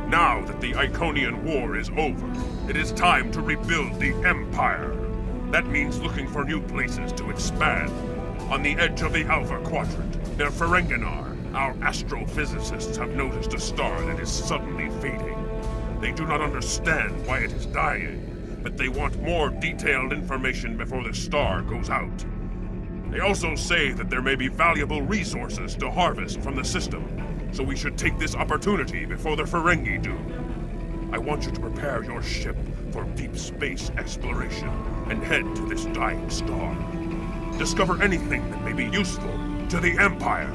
Now that the Iconian War is over, it is time to rebuild the Empire. That means looking for new places to expand. On the edge of the Alpha Quadrant, near Ferenginar, our astrophysicists have noticed a star that is suddenly fading. They do not understand why it is dying, but they want more detailed information before the star goes out. They also say that there may be valuable resources to harvest from the system, so we should take this opportunity before the Ferengi do. I want you to prepare your ship for deep space exploration and head to this dying star. Discover anything that may be useful to the Empire.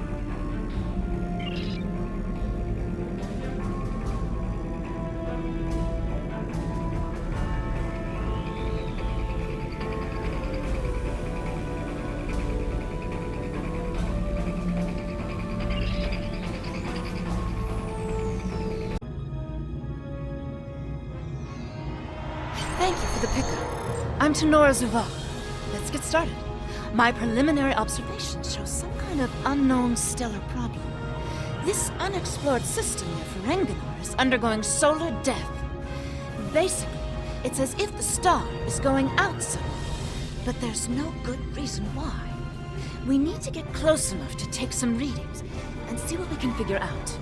Thank you for the pickup. I'm Tenora Zuval. Let's get started. My preliminary observations show some kind of unknown stellar problem. This unexplored system near Ferenginar is undergoing solar death. Basically, it's as if the star is going out suddenly, but there's no good reason why. We need to get close enough to take some readings and see what we can figure out.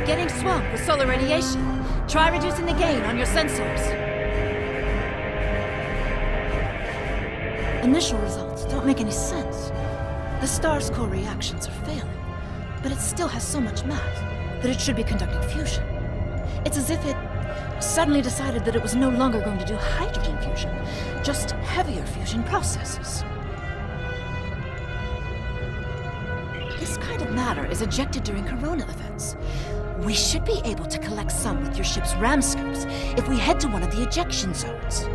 Getting swamped with solar radiation. Try reducing the gain on your sensors. Initial results don't make any sense. The star's core reactions are failing, but it still has so much mass that it should be conducting fusion. It's as if it suddenly decided that it was no longer going to do hydrogen fusion, just heavier fusion processes. This kind of matter is ejected during corona events. We should be able to collect some with your ship's ram scopes if we head to one of the ejection zones.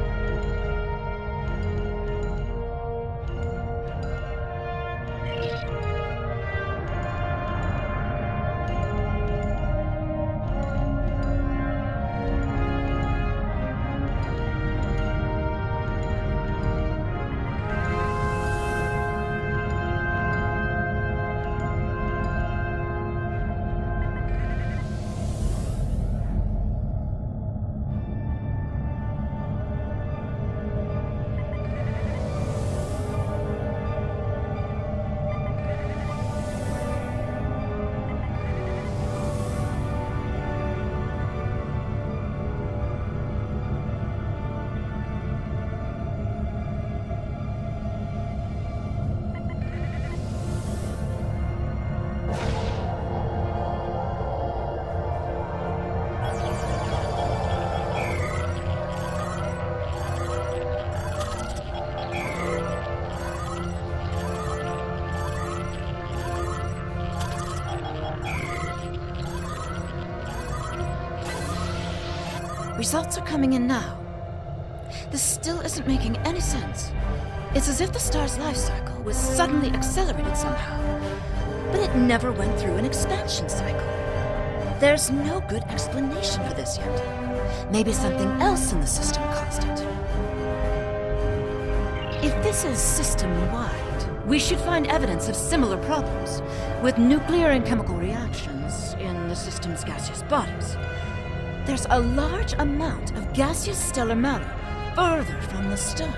Results are coming in now. This still isn't making any sense. It's as if the star's life cycle was suddenly accelerated somehow, but it never went through an expansion cycle. There's no good explanation for this yet. Maybe something else in the system caused it. If this is system-wide, we should find evidence of similar problems, with nuclear and chemical reactions in the system's gaseous bodies. There's a large amount of gaseous stellar matter further from the star.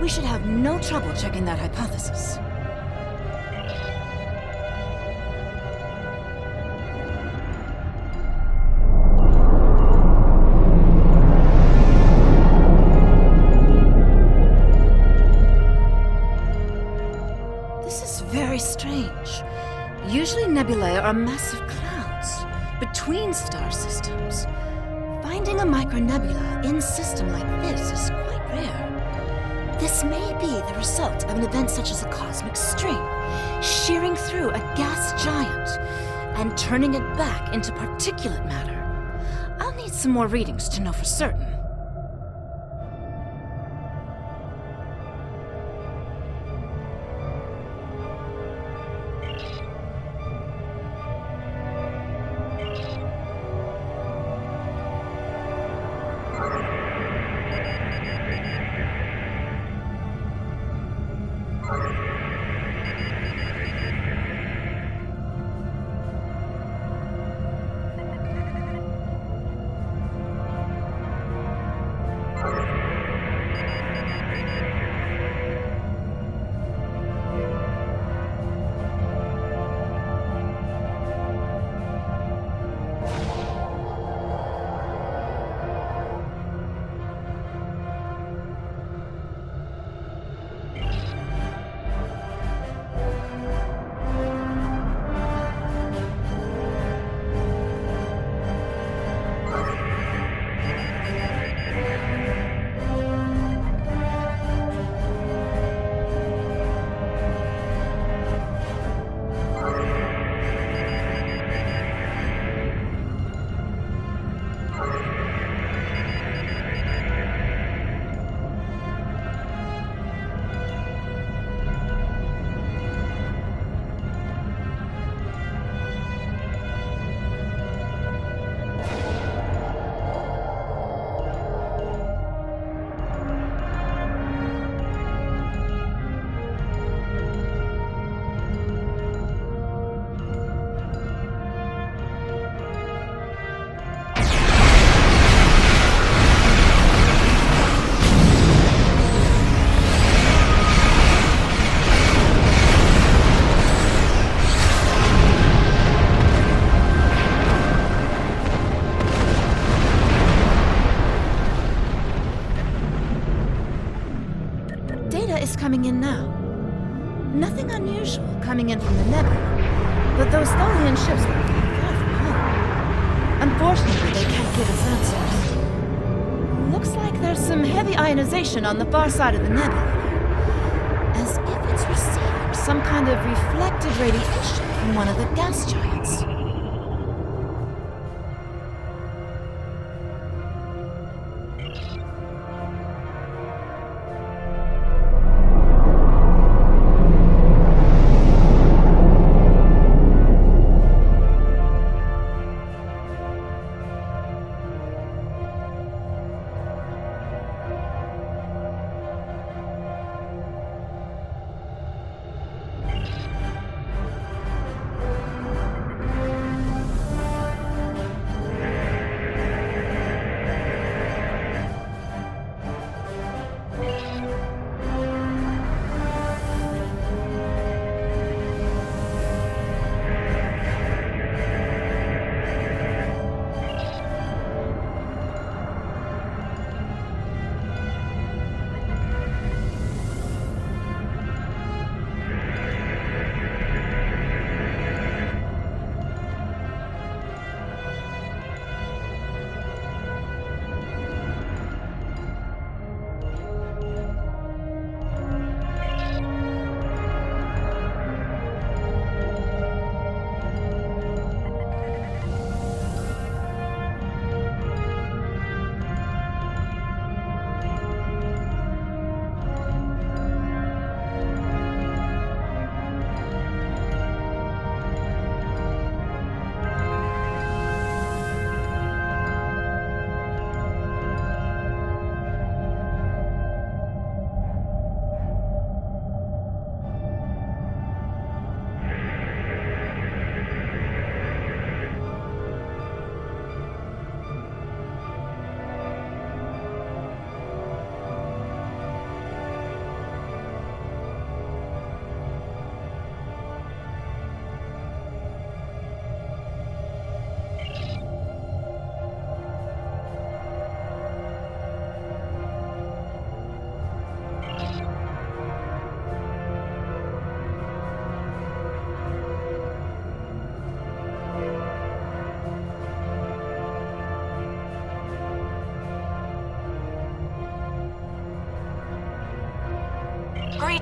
We should have no trouble checking that hypothesis. This is very strange. Usually nebulae are massive clouds between star systems. Finding a micronebula in a system like this is quite rare. This may be the result of an event such as a cosmic stream, shearing through a gas giant and turning it back into particulate matter. I'll need some more readings to know for certain. Coming in now. Nothing unusual coming in from the nebula, but those Tholian ships were far from home. Unfortunately, they can't give us answers. Looks like there's some heavy ionization on the far side of the nebula, as if it's receiving some kind of reflected radiation from one of the gas giants.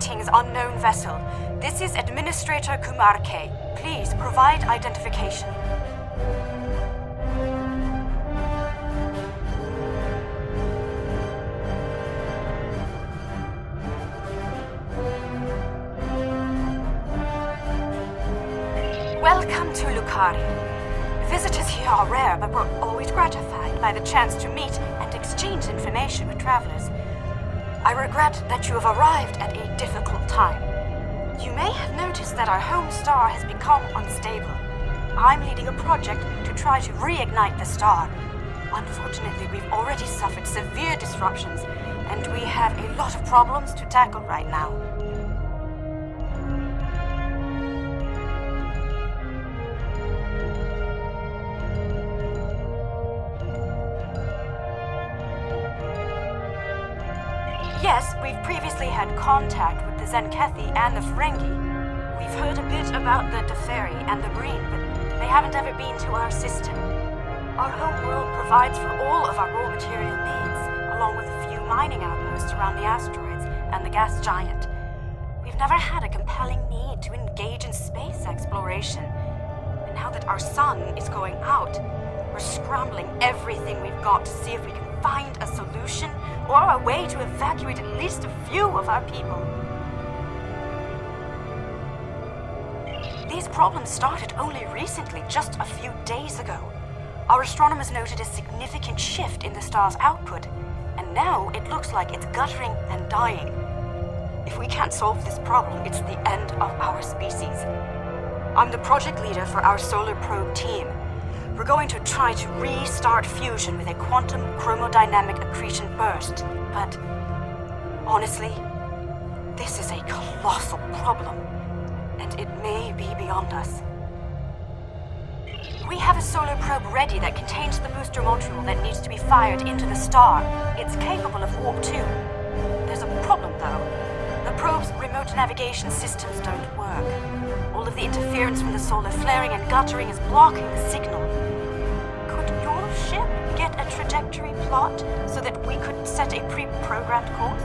Greetings, unknown vessel. This is Administrator Kumar K. Please provide identification. Welcome to Lukari. Visitors here are rare, but we're always gratified by the chance to meet and exchange information with travelers. I regret that you have arrived at a difficult time. You may have noticed that our home star has become unstable. I'm leading a project to try to reignite the star. Unfortunately, we've already suffered severe disruptions, and we have a lot of problems to tackle right now. Yes, we've previously had contact with the Zenkethi and the Ferengi. We've heard a bit about the Teferi and the Breen, but they haven't ever been to our system. Our home world provides for all of our raw material needs, along with a few mining outposts around the asteroids and the gas giant. We've never had a compelling need to engage in space exploration. And now that our sun is going out, we're scrambling everything we've got to see if we can find a solution or a way to evacuate at least a few of our people. These problems started only recently, just a few days ago. Our astronomers noted a significant shift in the star's output, and now it looks like it's guttering and dying. If we can't solve this problem, it's the end of our species. I'm the project leader for our solar probe team. We're going to try to restart fusion with a quantum chromodynamic accretion burst, but honestly, this is a colossal problem, and it may be beyond us. We have a solar probe ready that contains the booster module that needs to be fired into the star. It's capable of warp 2. There's a problem, though. The probe's remote navigation systems don't work. All of the interference from the solar flaring and guttering is blocking the signal. Could your ship get a trajectory plot so that we could set a pre-programmed course?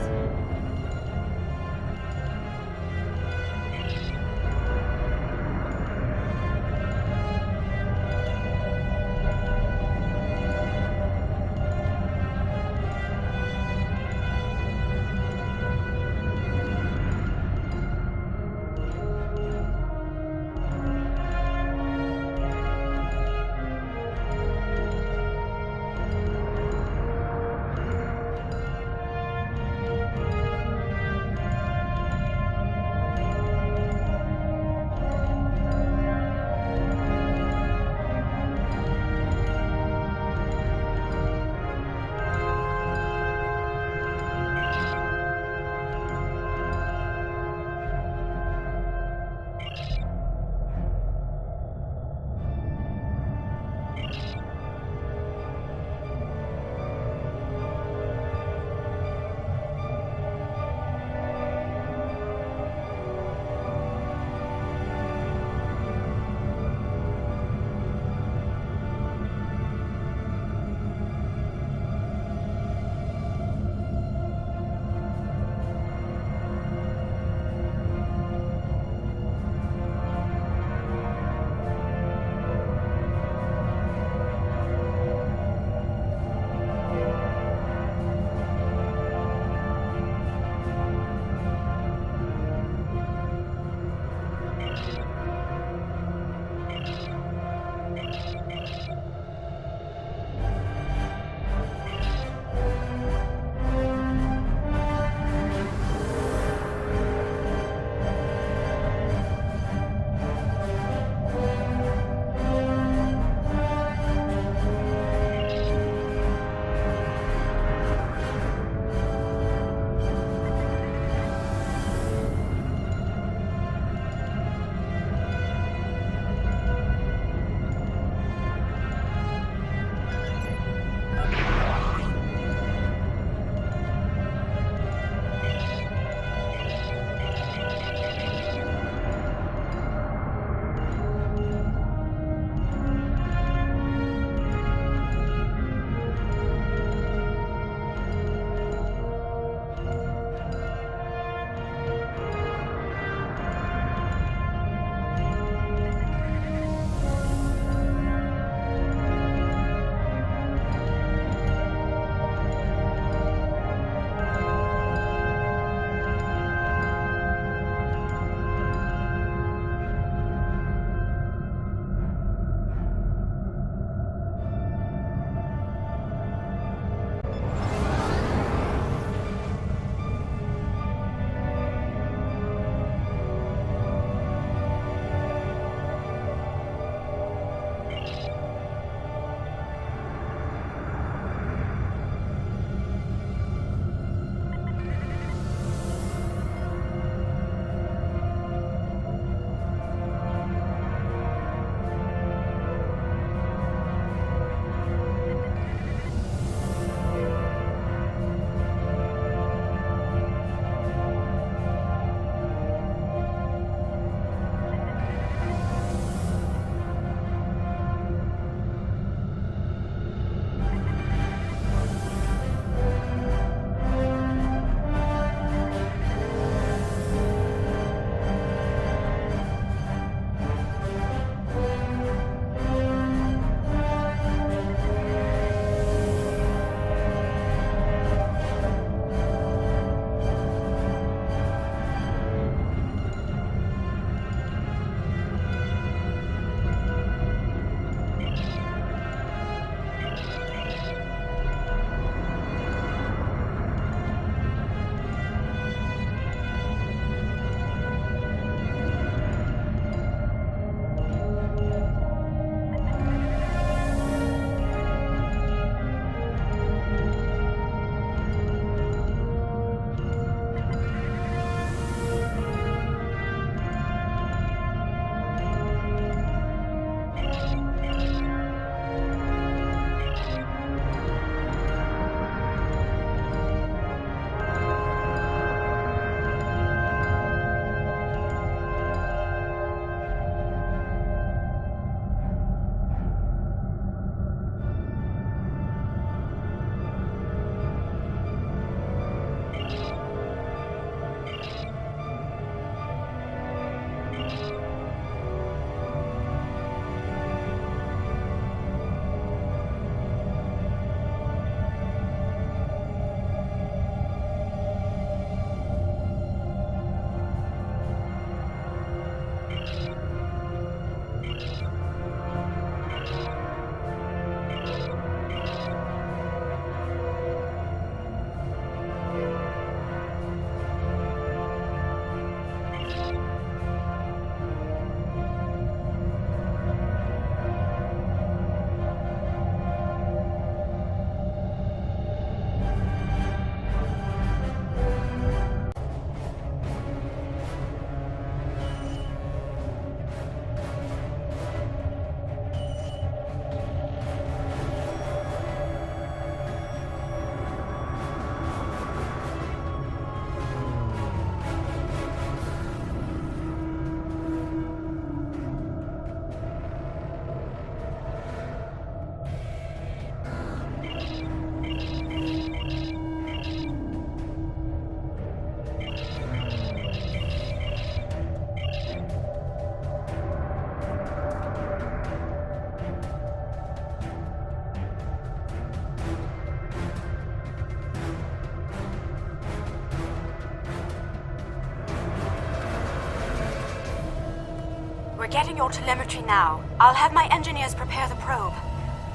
We're getting your telemetry now. I'll have my engineers prepare the probe.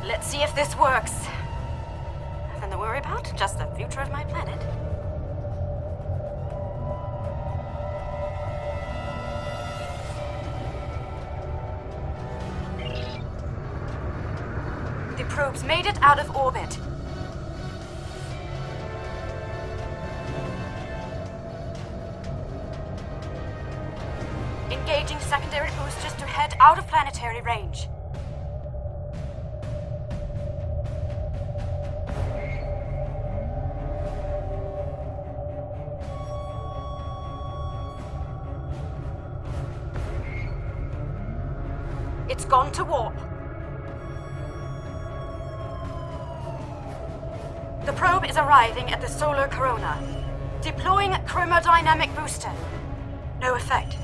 Let's see if this works. Nothing to worry about, just the future of my planet. The probe's made it out of orbit. Engaging secondary boosters to head out of planetary range. It's gone to warp. The probe is arriving at the solar corona. Deploying chromodynamic booster. No effect.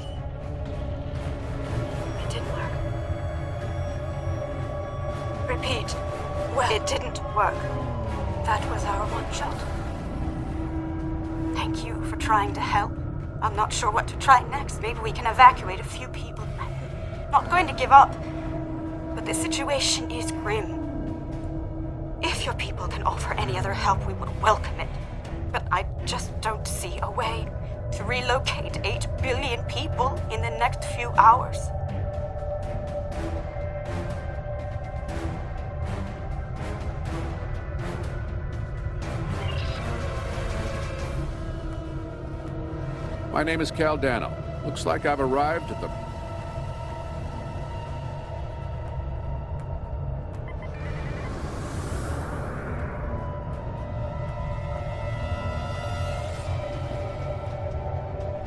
It didn't work. Repeat. Well, it didn't work. That was our one shot. Thank you for trying to help. I'm not sure what to try next. Maybe we can evacuate a few people. I'm not going to give up. But the situation is grim. If your people can offer any other help, we would welcome it. But I just don't see a way to relocate 8 billion people in the next few hours. My name is Caldano. Looks like I've arrived at the...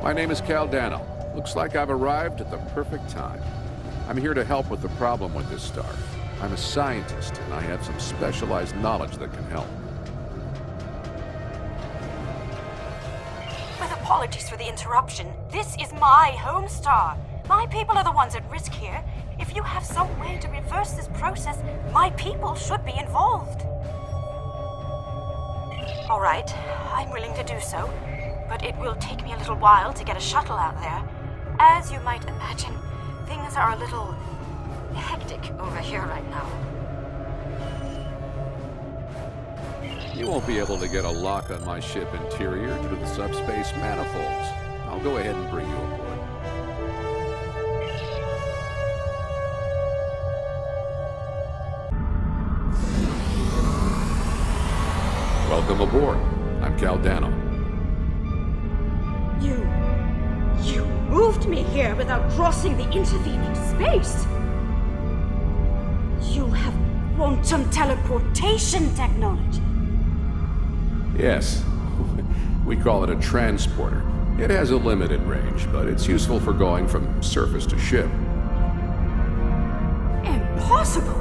My name is Caldano. Looks like I've arrived at the perfect time. I'm here to help with the problem with this star. I'm a scientist, and I have some specialized knowledge that can help. With apologies for the interruption, this is my home star. My people are the ones at risk here. If you have some way to reverse this process, my people should be involved. All right, I'm willing to do so. But it will take me a little while to get a shuttle out there. As you might imagine, things are a little hectic over here right now. You won't be able to get a lock on my ship interior due to the subspace manifolds. I'll go ahead and bring you aboard. Welcome aboard. I'm Caldano. You moved me here without crossing the intervening space. You have quantum teleportation technology. Yes, we call it a transporter. It has a limited range, but it's useful for going from surface to ship. Impossible!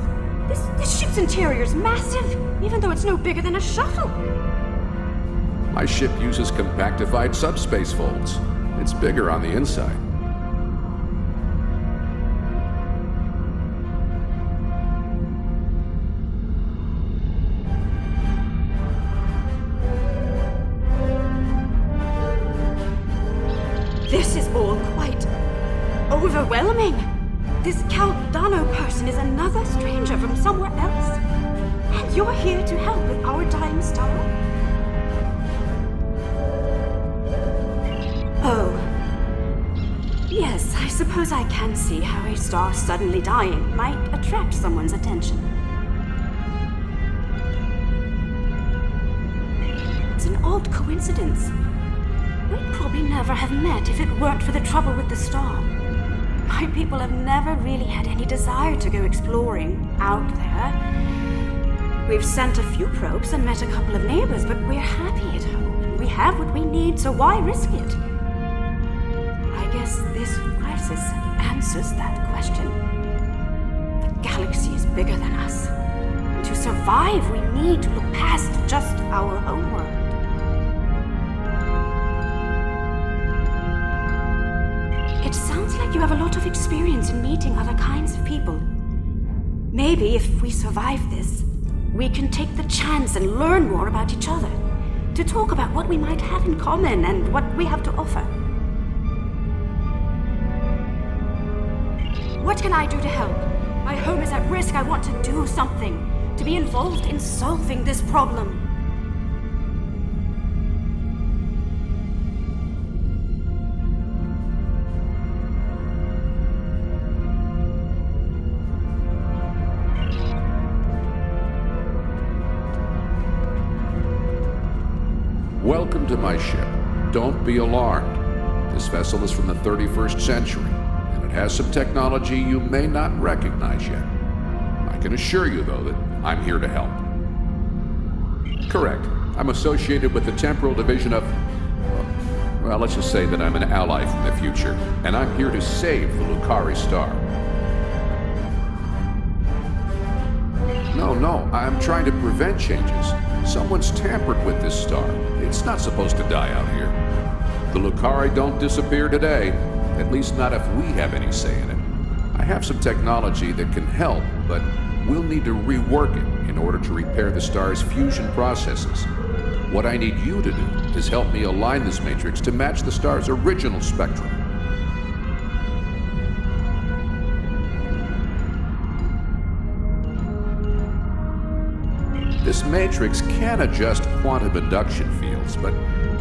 This ship's interior is massive, even though it's no bigger than a shuttle. My ship uses compactified subspace folds. It's bigger on the inside. This is all quite overwhelming. This Caldano person is another stranger from somewhere else. And you're here to help with our dying star? Oh. Yes, I suppose I can see how a star suddenly dying might attract someone's attention. It's an odd coincidence. We'd probably never have met if it weren't for the trouble with the star. My people have never really had any desire to go exploring out there. We've sent a few probes and met a couple of neighbors, but we're happy at home. We have what we need, so why risk it? I guess this crisis answers that question. The galaxy is bigger than us. And to survive, we need to look past just our home world. It sounds like you have a lot of experience in meeting other kinds of people. Maybe if we survive this, we can take the chance and learn more about each other, to talk about what we might have in common and what we have to offer. What can I do to help? My home is at risk. I want to do something, to be involved in solving this problem. Welcome to my ship. Don't be alarmed. This vessel is from the 31st century, and it has some technology you may not recognize yet. I can assure you, though, that I'm here to help. Correct. I'm associated with the Temporal Division of... well, let's just say that I'm an ally from the future, and I'm here to save the Lucari star. No, I'm trying to prevent changes. Someone's tampered with this star. It's not supposed to die out here. The Lucari don't disappear today, at least not if we have any say in it. I have some technology that can help, but we'll need to rework it in order to repair the star's fusion processes. What I need you to do is help me align this matrix to match the star's original spectrum. This matrix can adjust quantum induction fields, but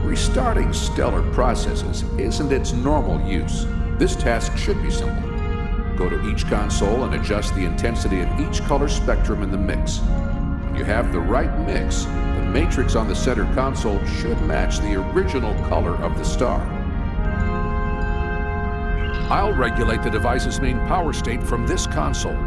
restarting stellar processes isn't its normal use. This task should be simple. Go to each console and adjust the intensity of each color spectrum in the mix. When you have the right mix, the matrix on the center console should match the original color of the star. I'll regulate the device's main power state from this console.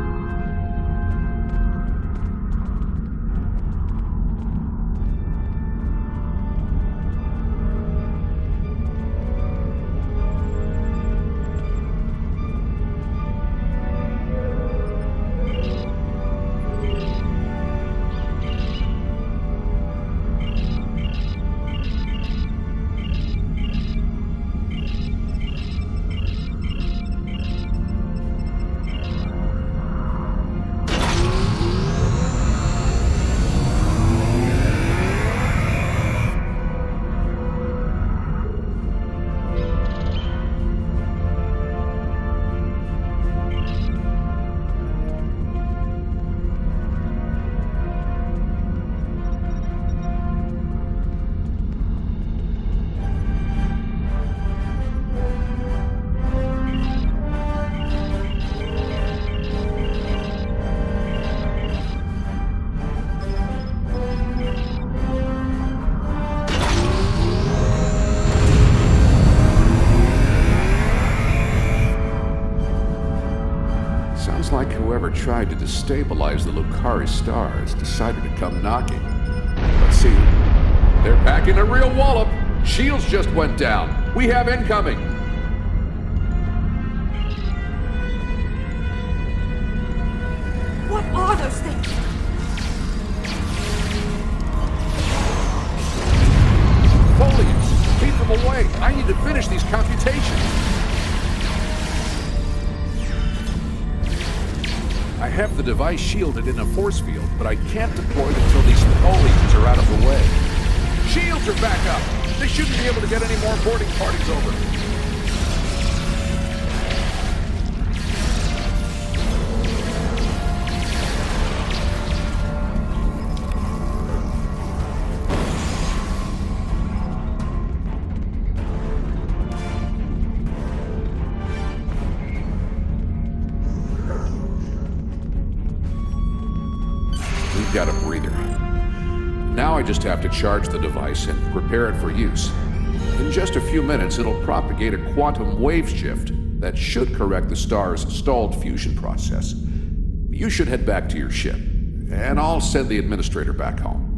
Like whoever tried to destabilize the Lucari star has decided to come knocking. Let's see. They're packing a real wallop. Shields just went down. We have incoming. What are those things? Foliage! Keep them away. I need to finish these computations. I have the device shielded in a force field, but I can't deploy it until these foliages are out of the way. Shields are back up! They shouldn't be able to get any more boarding parties over. got a breather. Now I just have to charge the device and prepare it for use. In just a few minutes, it'll propagate a quantum wave shift that should correct the star's stalled fusion process. You should head back to your ship, and I'll send the administrator back home.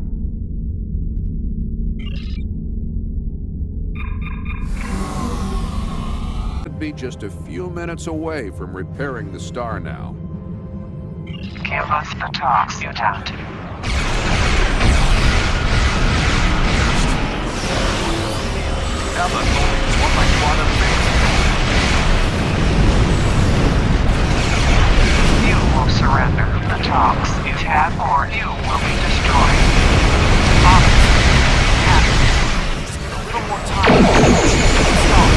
Could be just a few minutes away from repairing the star now. Give us the talks, mutant. Gamma is what my quantum phase. You will surrender the talks, mutant, or you will be destroyed. Just need a little more time. Stop.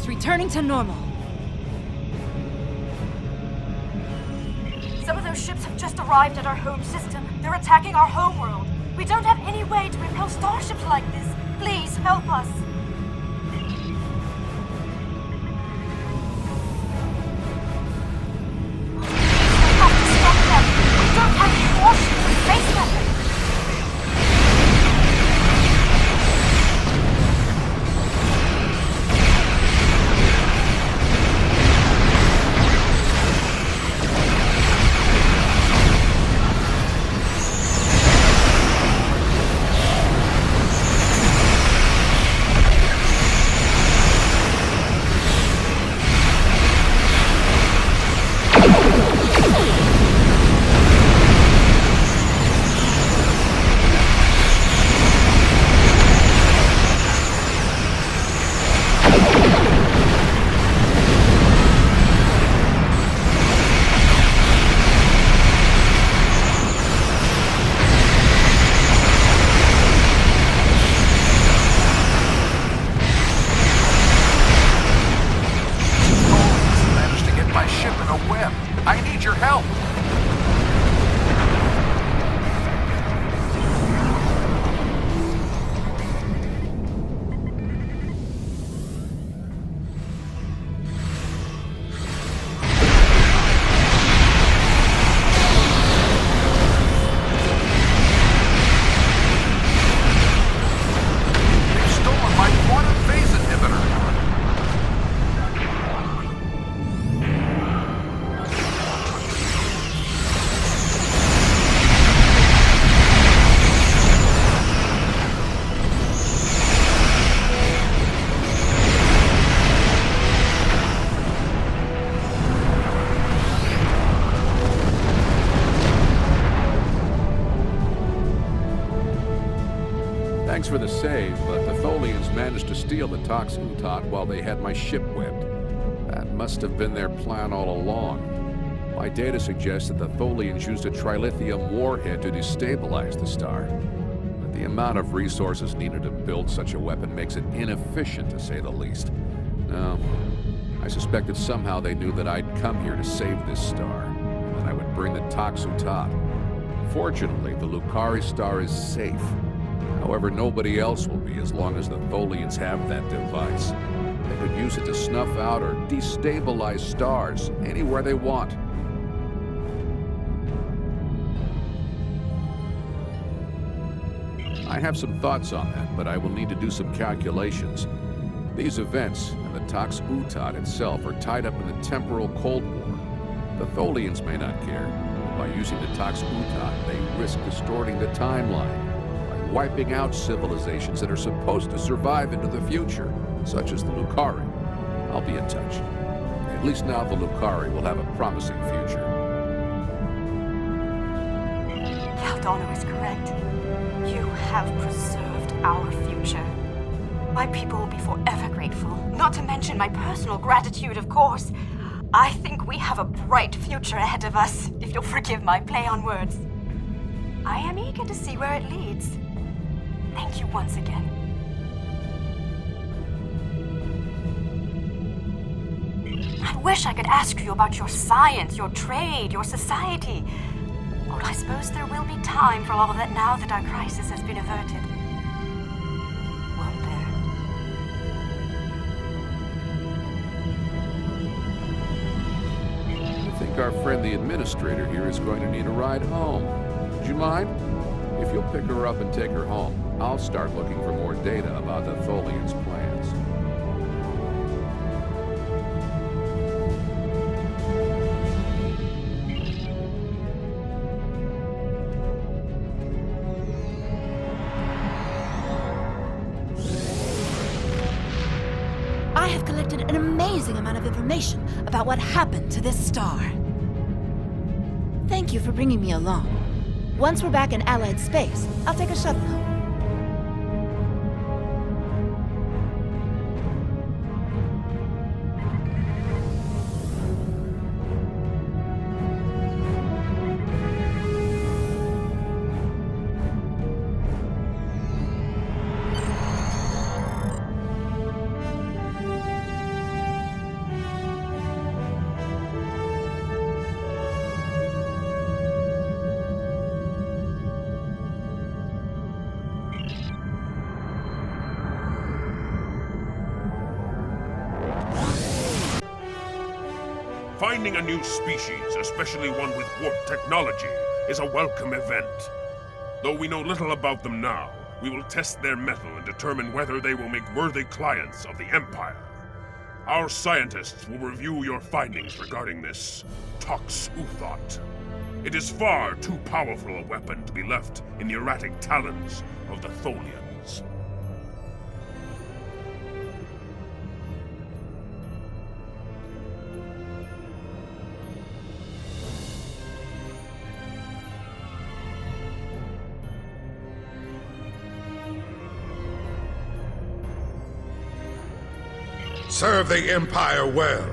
Returning to normal. Some of those ships have just arrived at our home system. They're attacking our homeworld. We don't have any way to repel starships like this. Please, help us. We have to stop them. We don't have any warships or space weapons. Thanks for the save, but the Tholians managed to steal the Tox Utot while they had my ship whipped. That must have been their plan all along. My data suggests that the Tholians used a trilithium warhead to destabilize the star. But the amount of resources needed to build such a weapon makes it inefficient, to say the least. No, I suspect that somehow they knew that I'd come here to save this star, and that I would bring the Tox Utot. Fortunately, the Lucari star is safe. However, nobody else will be as long as the Tholians have that device. They could use it to snuff out or destabilize stars anywhere they want. I have some thoughts on that, but I will need to do some calculations. These events and the Tox Utot itself are tied up in the temporal Cold War. The Tholians may not care. By using the Tox Utot, they risk distorting the timeline, by wiping out civilizations that are supposed to survive into the future, such as the Lucari. I'll be in touch. At least now the Lucari will have a promising future. Caldano is correct. You have preserved our future. My people will be forever grateful. Not to mention my personal gratitude, of course. I think we have a bright future ahead of us, if you'll forgive my play on words. I am eager to see where it leads. Thank you once again. I wish I could ask you about your science, your trade, your society. But I suppose there will be time for all of that now that our crisis has been averted. Won't there? I think our friend the administrator here is going to need a ride home. Would you mind? If you'll pick her up and take her home, I'll start looking for more data about the Tholians' plans. I have collected an amazing amount of information about what happened to this star. Thank you for bringing me along. Once we're back in Allied space, I'll take a shuttle home. Finding a new species, especially one with warp technology, is a welcome event. Though we know little about them now, we will test their mettle and determine whether they will make worthy clients of the Empire. Our scientists will review your findings regarding this Tox Utot. It is far too powerful a weapon to be left in the erratic talons of the Tholians. Serve the Empire well.